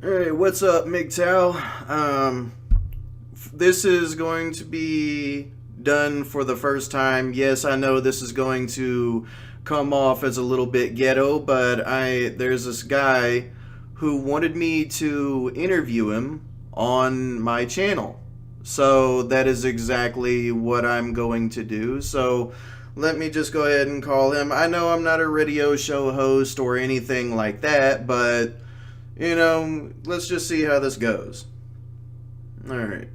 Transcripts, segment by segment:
Hey, what's up, MGTOW? This is going to be done for the first time. Yes, I know this is going to come off as a little bit ghetto, but there's this guy who wanted me to interview him on my channel. So that is exactly what I'm going to do. So let me just go ahead and call him. I know I'm not a radio show host or anything like that, but let's just see how this goes. All right.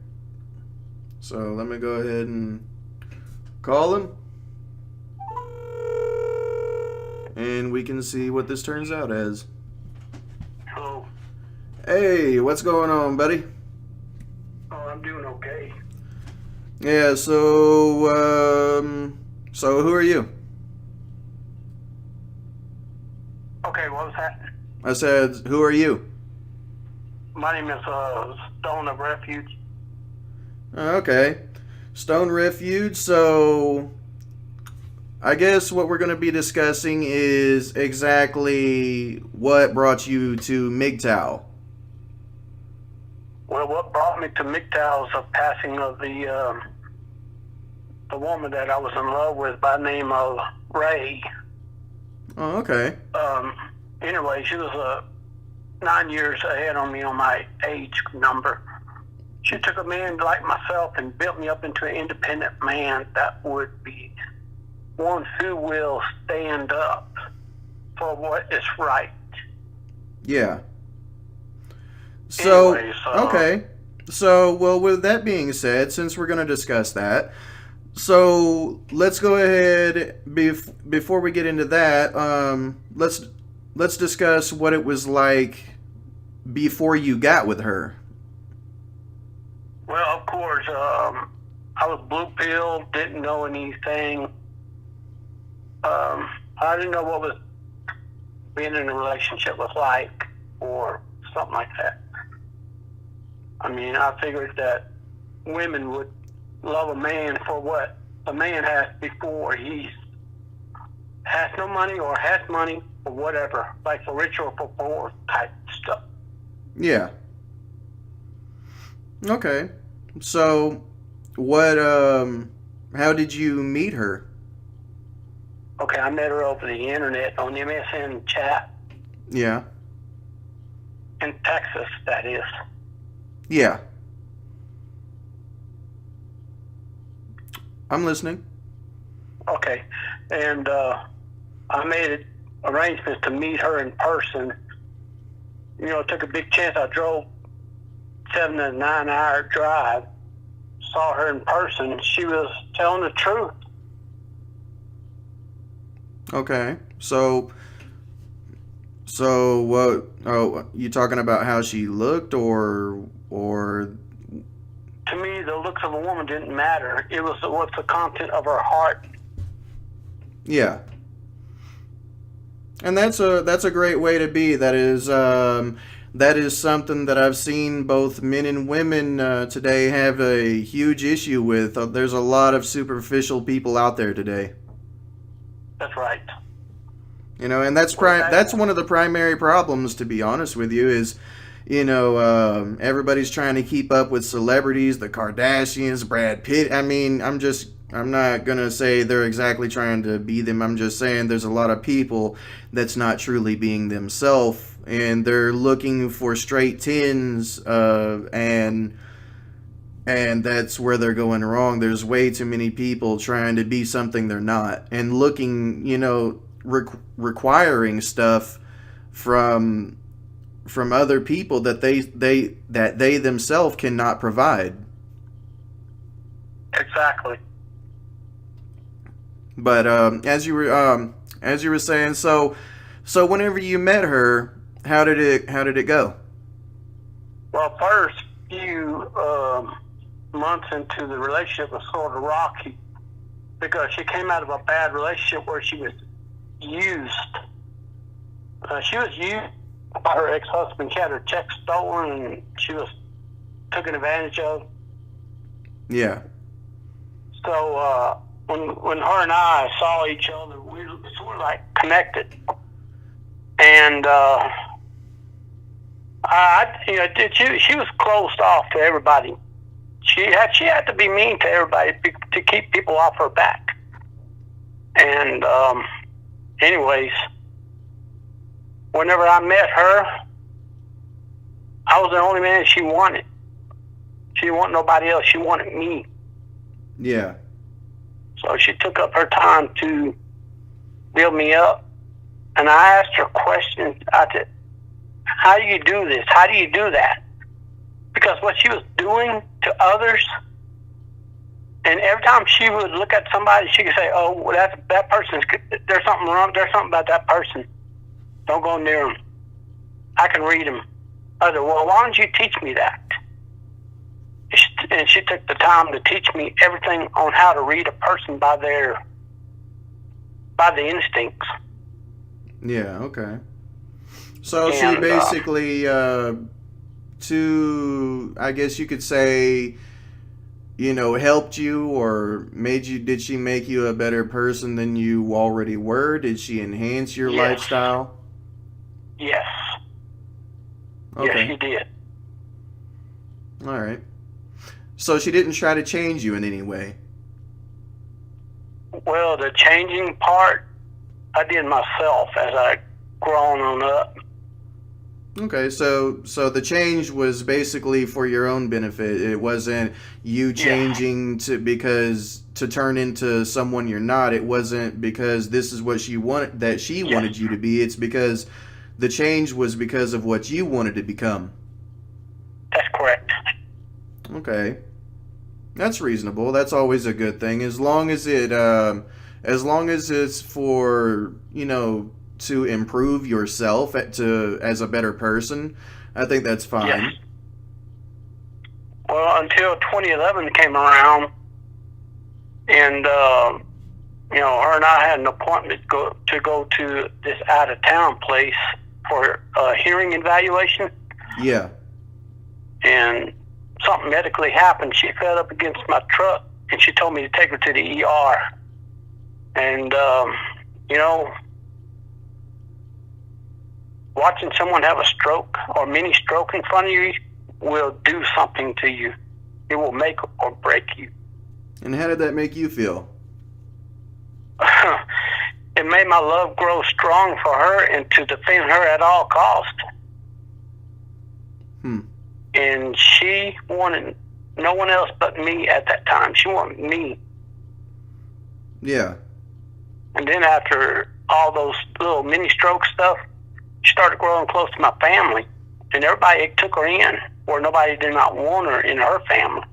So let me go ahead and call him, and we can see what this turns out as. Hello. Hey, what's going on, buddy? Oh, I'm doing okay. Yeah. So who are you? Okay, what was that? I said, who are you? My name is Stone of Refuge. Okay. Stone Refuge. So I guess what we're going to be discussing is exactly what brought you to MGTOW. Well, what brought me to MGTOW is the passing of the woman that I was in love with by the name of Ray. Oh, okay. Anyway, she was 9 years ahead on me on my age number. She took a man like myself and built me up into an independent man that would be one who will stand up for what is right. Yeah. So, Anyways, okay. So, well, with that being said, since we're going to discuss that, so let's go ahead, before we get into that, let's discuss what it was like before you got with her. Well, of course, I was blue pilled, didn't know anything. I didn't know what was being in a relationship was like or something like that. I mean, I figured that women would love a man for what a man has before he has no money or has money or whatever, like for rich or for poor type stuff. Yeah. Okay. So, how did you meet her? Okay, I met her over the internet on the MSN chat Yeah. in Texas, that is. Yeah. I'm listening. Okay, and I made arrangements to meet her in person. You know, took a big chance. I drove 7 to 9 hour drive, saw her in person. She was telling the truth. Okay. So what? Oh, you talking about how she looked, or? To me, the looks of a woman didn't matter. It was what's the content of her heart. Yeah. And that's a great way to be. That is something that I've seen both men and women today have a huge issue with. There's a lot of superficial people out there today. That's right. And that's one of the primary problems, to be honest with you, is everybody's trying to keep up with celebrities, the Kardashians, Brad Pitt. I mean, I'm not gonna say they're exactly trying to be them. I'm just saying there's a lot of people that's not truly being themselves, and they're looking for straight tens, and that's where they're going wrong. There's way too many people trying to be something they're not, and looking, requiring stuff from other people that they themselves cannot provide. Exactly. But as you were saying, so whenever you met her, how did it go? Well, first few months into the relationship was sort of rocky because she came out of a bad relationship where she was used. She was used by her ex-husband. She had her check stolen and she was taken advantage of. Yeah. So when her and I saw each other, we were sort of like connected. And I She was closed off to everybody. She had to be mean to everybody to keep people off her back. And anyways, whenever I met her, I was the only man she wanted. She didn't want nobody else. She wanted me. Yeah. So she took up her time to build me up. And I asked her questions. I said, how do you do this? How do you do that? Because what she was doing to others, and every time she would look at somebody, she could say, oh, well, that person's, there's something wrong. There's something about that person. Don't go near them. I can read them. I said, well, why don't you teach me that? And she took the time to teach me everything on how to read a person by the instincts. Yeah, okay. So she basically, I guess you could say, helped you or did she make you a better person than you already were? Did she enhance your lifestyle? Yes. Okay. Yes, she did. All right. So she didn't try to change you in any way? Well, the changing part, I did myself as I grown on up. Okay, so the change was basically for your own benefit. It wasn't you changing to turn into someone you're not. It wasn't because this is what she wanted you to be. It's because the change was because of what you wanted to become. That's correct. Okay. That's reasonable. That's always a good thing. As long as it's for, to improve yourself as a better person, I think that's fine. Yes. Well, until 2011 came around, and her and I had an appointment to go to this out of town place for a hearing evaluation. Yeah. And something medically happened. She fell up against my truck, and she told me to take her to the ER. And watching someone have a stroke or mini stroke in front of you will do something to you. It will make or break you. And how did that make you feel? It made my love grow strong for her and to defend her at all costs. And she wanted no one else but me at that time. She wanted me. Yeah. And then after all those little mini stroke stuff, she started growing close to my family. And everybody took her in, or nobody did not want her in her family.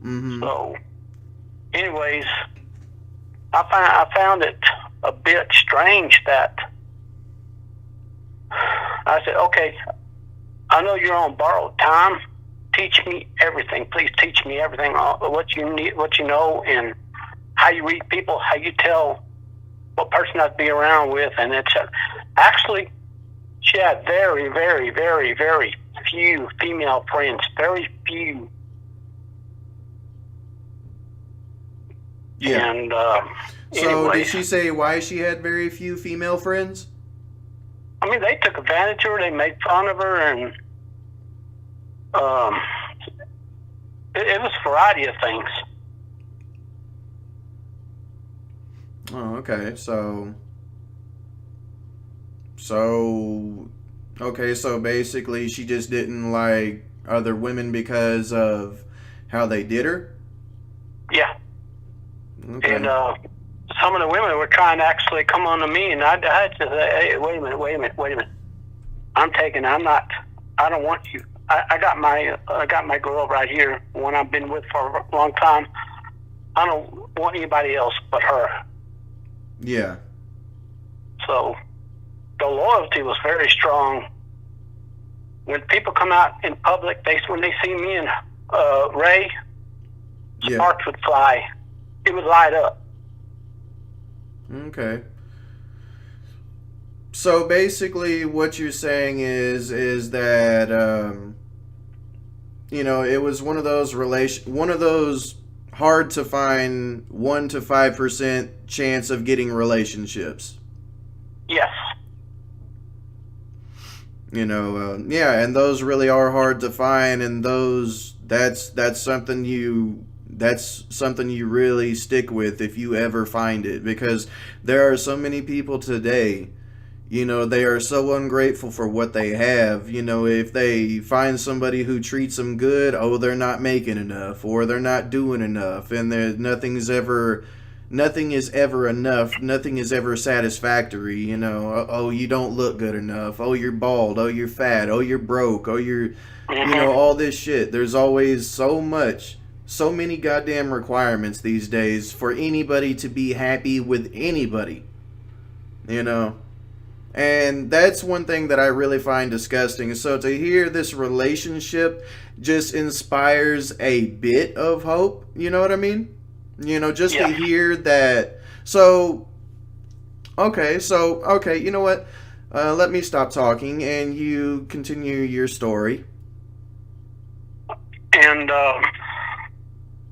Mm-hmm. So, anyways, I found it a bit strange that I said, okay, I know you're on borrowed time. Teach me everything. Please teach me everything, what you need, what you know, and how you read people, how you tell what person I'd be around with. And it's actually, she had very, very, very, very few female friends. Very few. Yeah. And so anyways, did she say why she had very few female friends? I mean, they took advantage of her. They made fun of her, and it was a variety of things. Oh, okay. So basically she just didn't like other women because of how they did her? Yeah. Okay. And some of the women were trying to actually come on to me, and I had to say, hey, wait a minute. I don't want you. I got my girl right here, one I've been with for a long time. I don't want anybody else but her. Yeah. So the loyalty was very strong. When people come out in public, when they see me and Ray, sparks would fly. It would light up. Okay. So basically what you're saying is that it was one of those hard to find 1 to 5% chance of getting relationships. Yes. Yeah, and those really are hard to find, and that's something you really stick with if you ever find it, because there are so many people today. They are so ungrateful for what they have. If they find somebody who treats them good, oh, they're not making enough, or they're not doing enough, and nothing is ever enough. Nothing is ever satisfactory. Oh, you don't look good enough. Oh, you're bald. Oh, you're fat. Oh, you're broke. Oh, you're, Mm-hmm. all this shit. There's always so many goddamn requirements these days for anybody to be happy with anybody. You know. And that's one thing that I really find disgusting. So to hear this relationship just inspires a bit of hope. You know what I mean? Just to Yeah. hear that. So, okay, you know what? Let me stop talking and you continue your story. And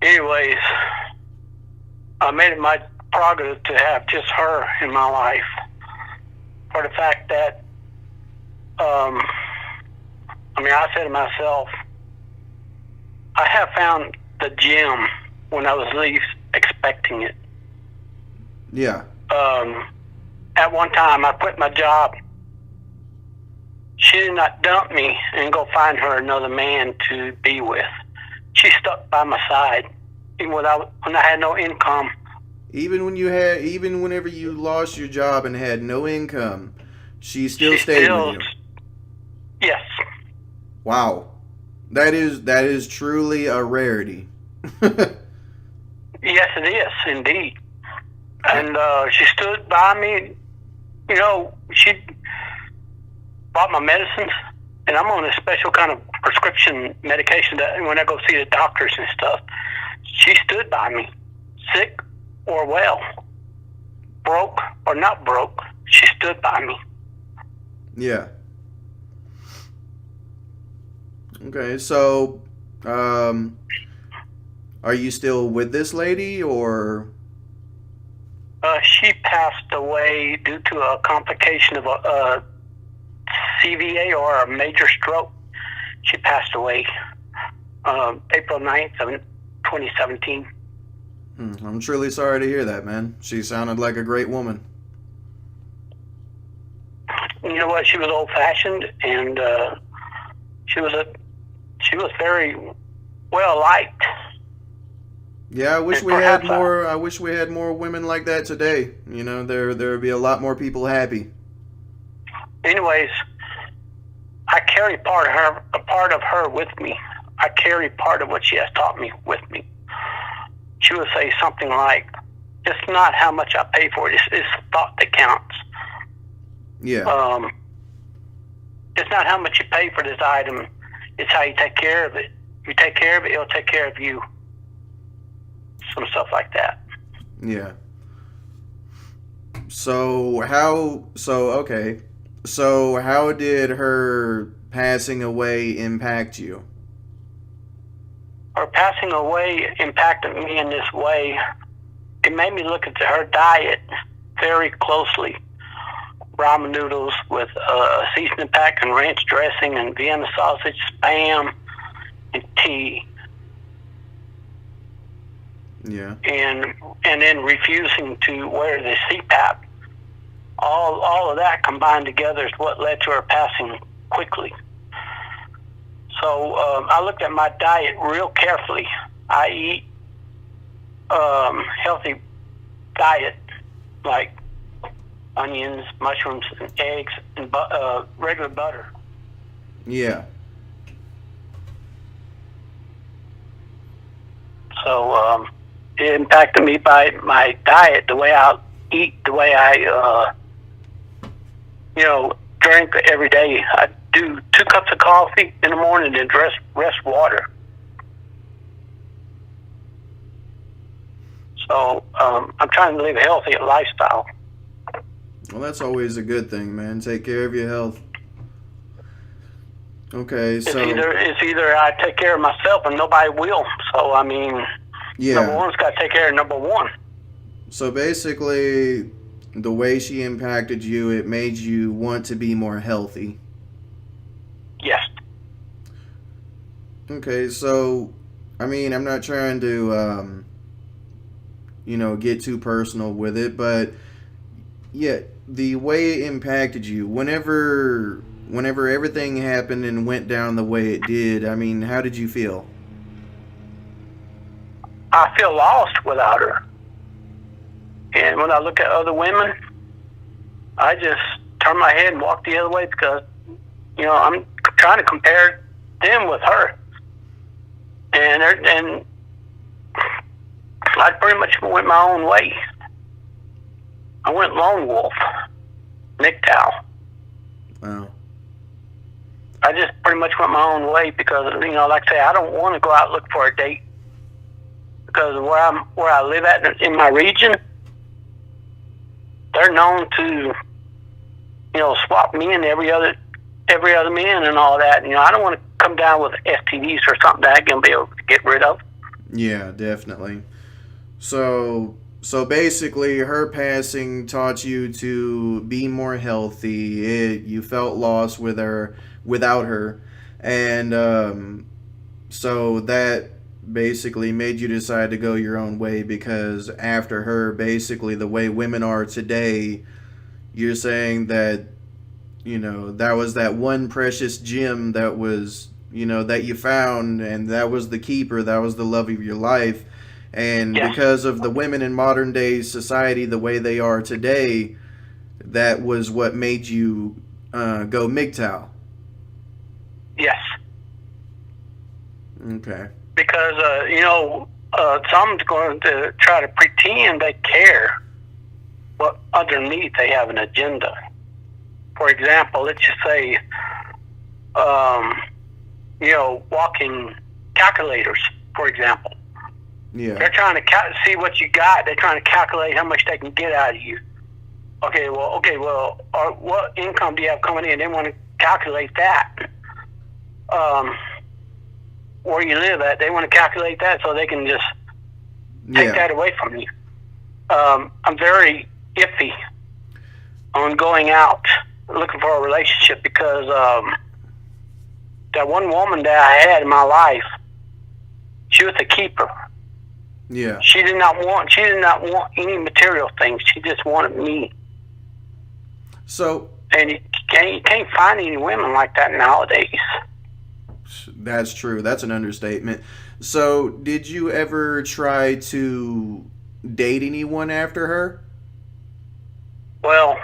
anyways, I made it my prerogative to have just her in my life, for the fact that, I said to myself, I have found the gem when I was least expecting it. Yeah. At one time, I quit my job. She did not dump me and go find her another man to be with. She stuck by my side, even when I had no income. Even whenever you lost your job and had no income, she still She stayed still, with you. yes, Wow. That is truly a rarity. yes, it is indeed. And she stood by me. She bought my medicines, and I'm on a special kind of prescription medication that when I go see the doctors and stuff, she stood by me, sick or well, broke or not broke. She stood by me. Yeah. Okay, so are you still with this lady, or? She passed away due to a complication of a CVA, or a major stroke. She passed away April 9th of 2017. I'm truly sorry to hear that, man. She sounded like a great woman. You know what? She was old-fashioned, and she was very well liked. Yeah, I wish And we had perhaps more. I wish we had more women like that today. There would be a lot more people happy. anyways, I carry a part of her with me. I carry part of what she has taught me with me. She would say something like, "It's not how much I pay for it. It's the thought that counts. Yeah. It's not how much you pay for this item. It's how you take care of it. If you take care of it, it'll take care of you." Some stuff like that. Yeah. Okay. So how did her passing away impact you? Her passing away impacted me in this way. It made me look at her diet very closely. Ramen noodles with seasoning pack and ranch dressing and Vienna sausage, Spam, and tea. Yeah. And then refusing to wear the CPAP. All of that combined together is what led to her passing quickly. So I looked at my diet real carefully. I eat healthy diet like onions, mushrooms, and eggs, and regular butter. Yeah. So it impacted me by my diet, the way I eat, the way I, drink every day. I do 2 cups of coffee in the morning and rest water. So I'm trying to live a healthy lifestyle. Well, that's always a good thing, man. Take care of your health. Okay, so It's either I take care of myself and nobody will. So yeah. number one's got to take care of number one. So basically, the way she impacted you, it made you want to be more healthy. Okay, so I mean, I'm not trying to get too personal with it, but yeah, the way it impacted you whenever everything happened and went down the way it did, I mean, how did you feel? I feel lost without her. And when I look at other women, I just turn my head and walk the other way because, I'm trying to compare them with her. And I pretty much went my own way. I went lone wolf, MGTOW. Wow. I just pretty much went my own way because, like I say, I don't want to go out and look for a date because where I live at in my region, they're known to, swap me and every other man and all that. I don't want to come down with STDs or something that I can be able to get rid of. Yeah, definitely. So basically, her passing taught you to be more healthy. You felt lost without her, and so that basically made you decide to go your own way because after her, basically the way women are today, you're saying that that was that one precious gem that was that you found, and that was the keeper, that was the love of your life. And Yes. because of the women in modern day society the way they are today, that was what made you go MGTOW. Yes. Okay. Because, some's going to try to pretend they care, but underneath they have an agenda. For example, let's just say, walking calculators, for example. Yeah. They're trying to see what you got. They're trying to calculate how much they can get out of you. Okay, well, what income do you have coming in? They want to calculate that. Where you live at, they want to calculate that so they can just take that away from you. I'm very iffy on going out looking for a relationship because that one woman that I had in my life, she was a keeper. Yeah. She did not want any material things. She just wanted me. So And you can't find any women like that nowadays. that's true. That's an understatement. So did you ever try to date anyone after her? Well,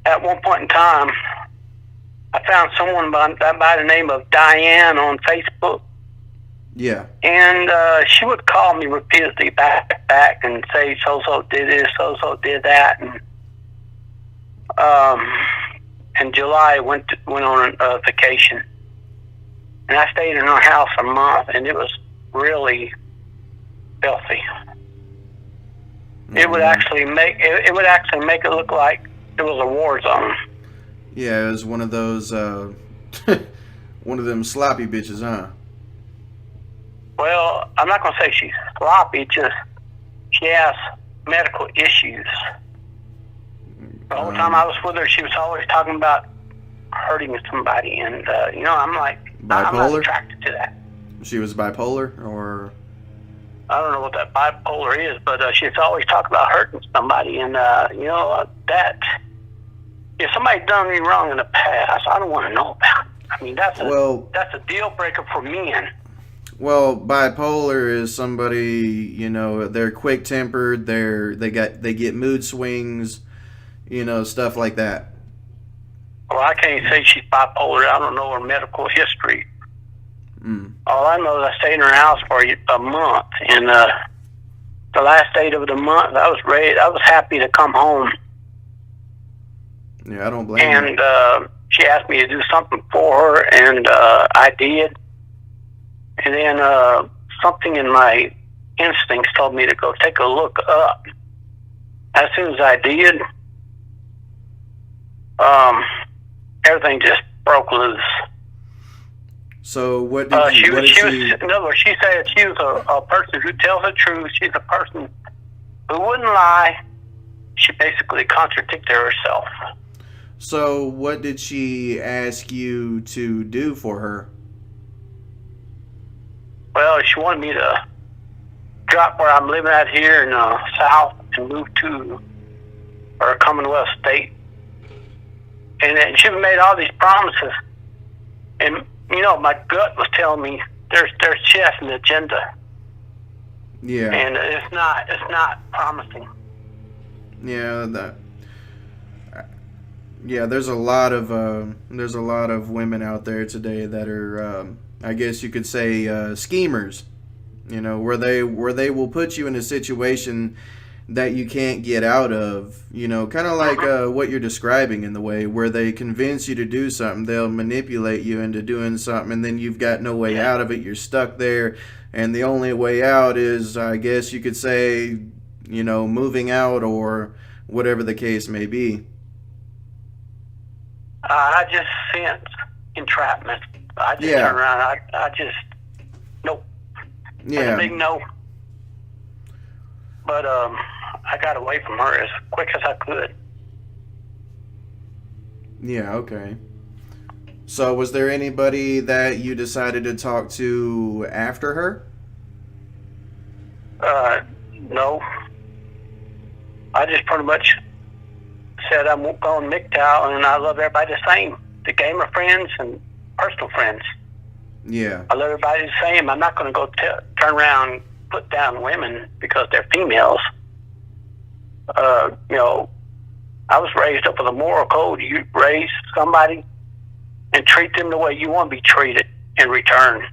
at one point in time, I found someone by the name of Diane on Facebook. Yeah. And she would call me repeatedly back and say, so-so did this, so-so did that. And in July, I went on a vacation. And I stayed in her house a month, and it was really filthy. It would actually make it look like it was a war zone. Yeah, it was one of those one of them sloppy bitches, huh? Well, I'm not going to say she's sloppy, just she has medical issues. The whole time I was with her, she was always talking about hurting somebody, and I'm like, I'm not Bipolar? attracted to that. She was bipolar, or I don't know what that bipolar is, but she's always talking about hurting somebody, and that if somebody's done me wrong in the past, I don't want to know about it. I mean, that's a deal breaker for men. well, bipolar is somebody, they're quick tempered, they get mood swings, stuff like that. Well, I can't say she's bipolar. I don't know her medical history. All I know is I stayed in her house for a month, and the last date of the month, I was ready. I was happy to come home. Yeah, I don't blame you. And she asked me to do something for her, and I did. And then something in my instincts told me to go take a look up. As soon as I did, everything just broke loose. So what did she? In other words, she said she was a person who tells the truth. She's a person who wouldn't lie. She basically contradicted herself. So what did she ask you to do for her? Well, she wanted me to drop where I'm living at here in the South and move to our Commonwealth state. And then she made all these promises. And, you know, my gut was telling me there's just an agenda. Yeah. And it's not promising. Yeah, there's a lot of women out there today that are, I guess you could say, schemers. You know, where they will put you in a situation that you can't get out of. You know, kind of like what you're describing in the way where they convince you to do something, they'll manipulate you into doing something, and then you've got no way out of it. You're stuck there, and the only way out is, I guess you could say, you know, moving out or whatever the case may be. I just sense entrapment. I just turn around. I just, nope. Yeah. That's a big no. But I got away from her as quick as I could. Yeah, okay. So was there anybody that you decided to talk to after her? No. I just pretty much said I'm going MGTOW, and I love everybody the same. The gamer friends and personal friends. Yeah. I love everybody the same. I'm not going to go turn around and put down women because they're females. You know, I was raised up with a moral code. You raise somebody and treat them the way you want to be treated in return.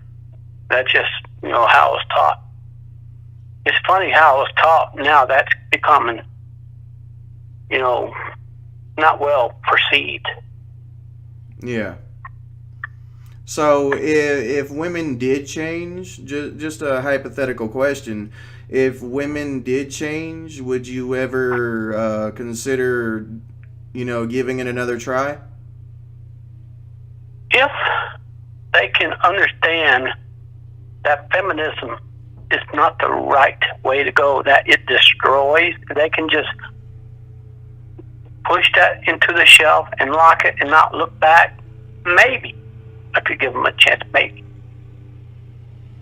That's just, you know, how I was taught. It's funny how I was taught. Now that's becoming, you know, not well perceived. Yeah. So if women did change, just a hypothetical question, if women did change, would you ever consider, you know, giving it another try? If they can understand that feminism is not the right way to go, that it destroys, they can just push that into the shelf and lock it and not look back, maybe I could give them a chance, maybe.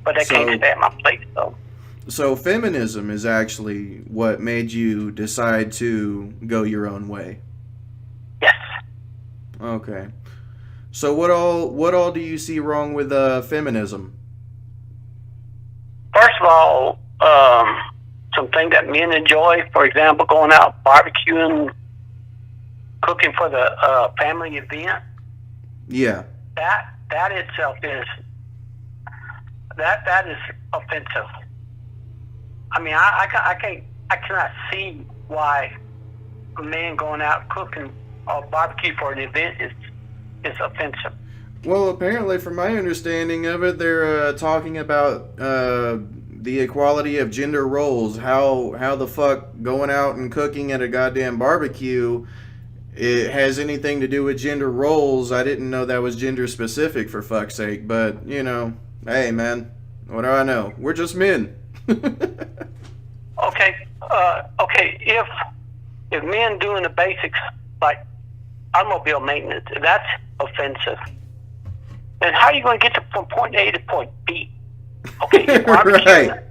But they can't stay at my place, though. So feminism is actually what made you decide to go your own way? Yes. Okay. So what all do you see wrong with feminism? First of all, something that men enjoy, for example, going out barbecuing, cooking for the family event. Yeah. That itself is that is offensive. I mean, I cannot see why a man going out cooking or barbecue for an event is offensive. Well, apparently, from my understanding of it, they're talking about the equality of gender roles. How the fuck going out and cooking at a goddamn barbecue it has anything to do with gender roles? I didn't know that was gender specific, for fuck's sake. But, you know, hey, man, what do I know? We're just men. Okay. If men doing the basics like automobile maintenance, that's offensive. Then how are you going to get from point A to point B? Okay, right.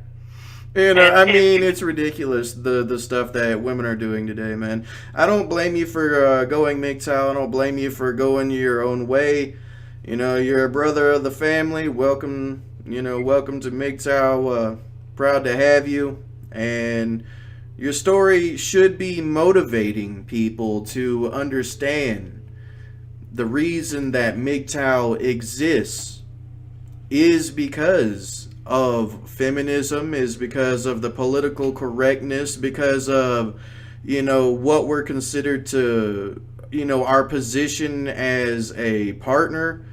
And I mean, it's ridiculous, the stuff that women are doing today, man. I don't blame you for going MGTOW. I don't blame you for going your own way. You know, you're a brother of the family. Welcome to MGTOW. Proud to have you. And your story should be motivating people to understand the reason that MGTOW exists is because of feminism, is because of the political correctness, because of, you know, what we're considered to, you know, our position as a partner,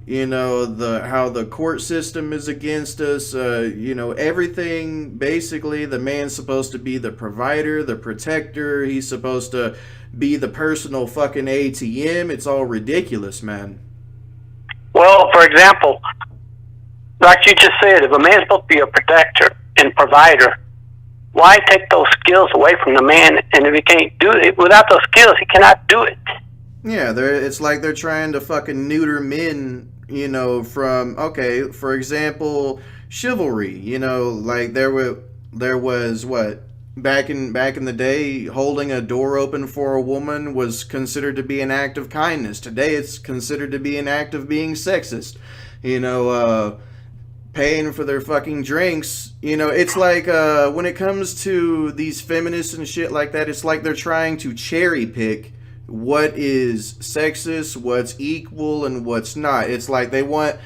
you know, how the court system is against us, you know, everything. Basically, the man's supposed to be the provider, the protector. He's supposed to be the personal fucking ATM. It's all ridiculous, man. Well, for example, like you just said, if a man's supposed to be a protector and provider, why take those skills away from the man? And if he can't do it, without those skills, he cannot do it. Yeah, it's like they're trying to fucking neuter men, from, okay, for example, chivalry. Like there was what, back in the day, holding a door open for a woman was considered to be an act of kindness. Today it's considered to be an act of being sexist. you know uh Paying for their fucking drinks. It's like, when it comes to these feminists and shit like that, it's like they're trying to cherry pick what is sexist, what's equal, and what's not. It's like they want,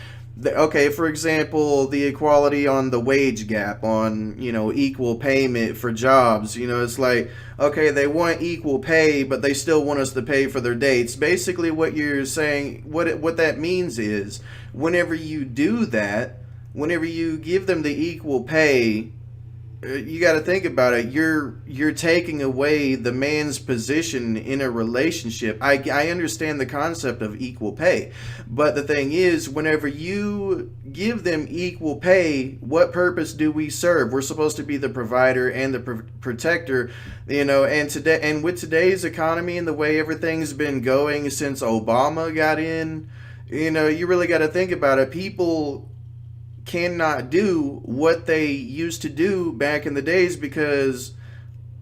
okay, for example, the equality on the wage gap, on, equal payment for jobs. It's like, okay, they want equal pay, but they still want us to pay for their dates. Basically, what you're saying, what that means is, whenever you do that, whenever you give them the equal pay, you got to think about it. You're taking away the man's position in a relationship. I understand the concept of equal pay, but the thing is, whenever you give them equal pay, what purpose do we serve? We're supposed to be the provider and the protector, And today, and with today's economy and the way everything's been going since Obama got in, you really got to think about it. People cannot do what they used to do back in the days because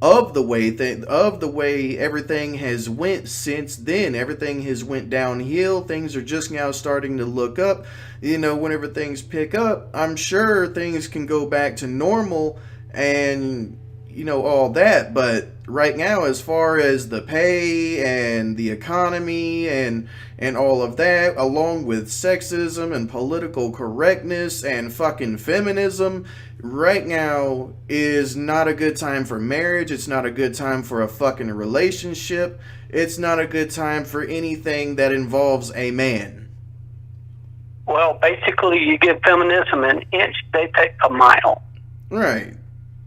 of the way everything has went since then. Everything has went downhill. Things are just now starting to look up. Whenever things pick up, I'm sure things can go back to normal and all that. But right now, as far as the pay and the economy and all of that, along with sexism and political correctness and fucking feminism, right now is not a good time for marriage. It's not a good time for a fucking relationship. It's not a good time for anything that involves a man. Well, basically, you give feminism an inch, they take a mile. Right.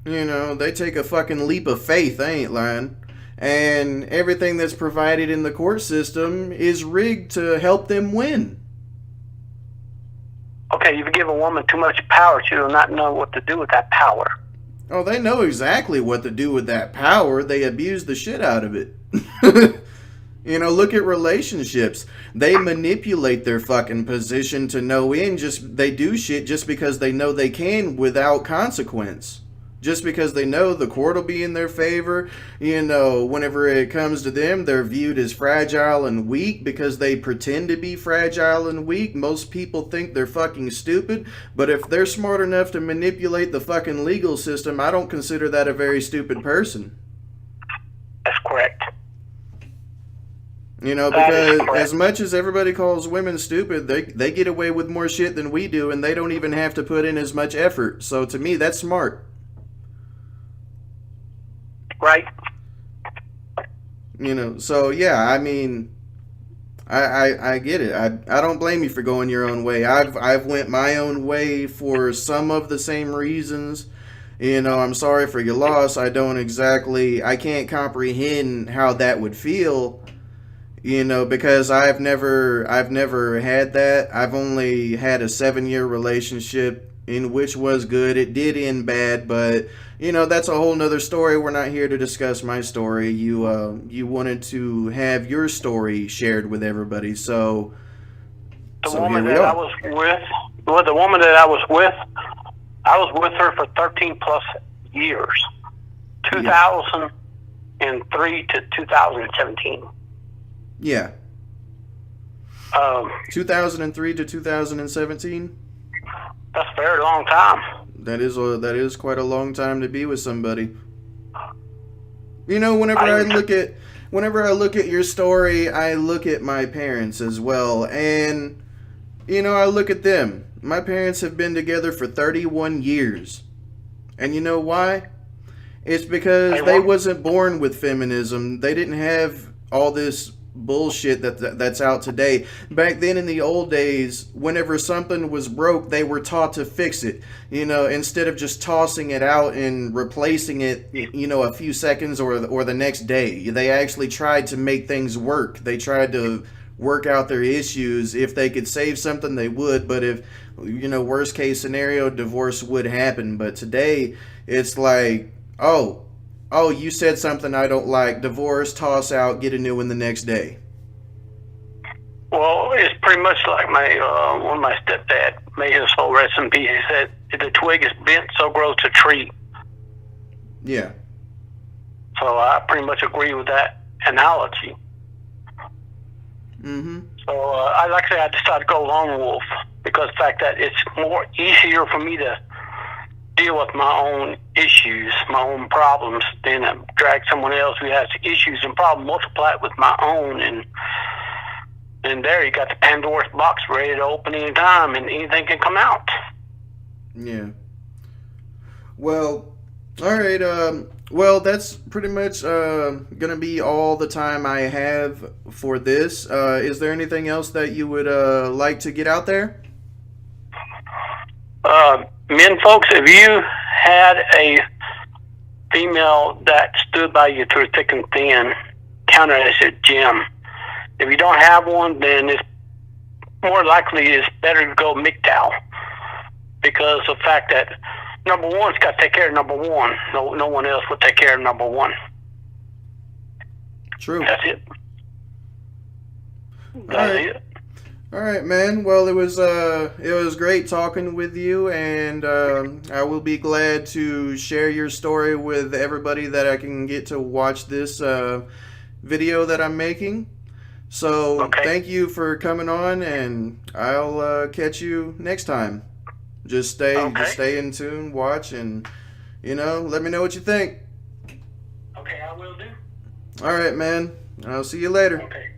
They take a fucking leap of faith, I ain't lying. And everything that's provided in the court system is rigged to help them win. Okay, you give a woman too much power, she will not know what to do with that power. Oh, they know exactly what to do with that power. They abuse the shit out of it. Look at relationships. They manipulate their fucking position to no end. They do shit just because they know they can without consequence. Just because they know the court will be in their favor. Whenever it comes to them, they're viewed as fragile and weak because they pretend to be fragile and weak. Most people think they're fucking stupid, but if they're smart enough to manipulate the fucking legal system, I don't consider that a very stupid person. That's correct. Because as much as everybody calls women stupid, they get away with more shit than we do, and they don't even have to put in as much effort. So to me, that's smart. Right. So yeah, I mean, I get it. I don't blame you for going your own way. I've went my own way for some of the same reasons. I'm sorry for your loss. I can't comprehend how that would feel. Because I've never had that. I've only had a 7-year relationship in which was good. It did end bad, but that's a whole nother story. We're not here to discuss my story. You wanted to have your story shared with everybody, so the woman that I was with her for 13 plus years, 2003 to 2017. Yeah. 2003 to 2017. That's a very long time. That is quite a long time to be with somebody. Whenever I look at your story, I look at my parents as well, and I look at them. My parents have been together for 31 years. And you know why? It's because they wasn't born with feminism. They didn't have all this bullshit that's out today. Back then in the old days, whenever something was broke, they were taught to fix it. Instead of just tossing it out and replacing it, a few seconds or the next day. They actually tried to make things work. They tried to work out their issues. If they could save something, they would. But if, worst case scenario, divorce would happen. But today, it's like, oh, you said something I don't like. Divorce, toss out, get a new one the next day. Well, it's pretty much like my one of my stepdad, may his soul rest in peace. He said, "If the twig is bent, so grows the tree." Yeah. So I pretty much agree with that analogy. Mm-hmm. So like I said, I decided to go lone wolf because the fact that it's more easier for me to deal with my own issues, my own problems, than drag someone else who has issues and problems, multiply it with my own, and there you got the Pandora's box ready to open any time, and anything can come out. Yeah. Well, all right. Well, that's pretty much gonna be all the time I have for this. Is there anything else that you would like to get out there? Men, folks, if you had a female that stood by you through thick and thin, count it as a gem. If you don't have one, then it's more likely it's better to go MGTOW, because of the fact that number one's got to take care of number one. No one else will take care of number one. True. That's it. That's it. All right, man. Well, it was great talking with you, and I will be glad to share your story with everybody that I can get to watch this video that I'm making. So okay. Thank you for coming on, and I'll catch you next time. Just stay in tune, watch, and let me know what you think. Okay, I will do. All right, man. I'll see you later. Okay.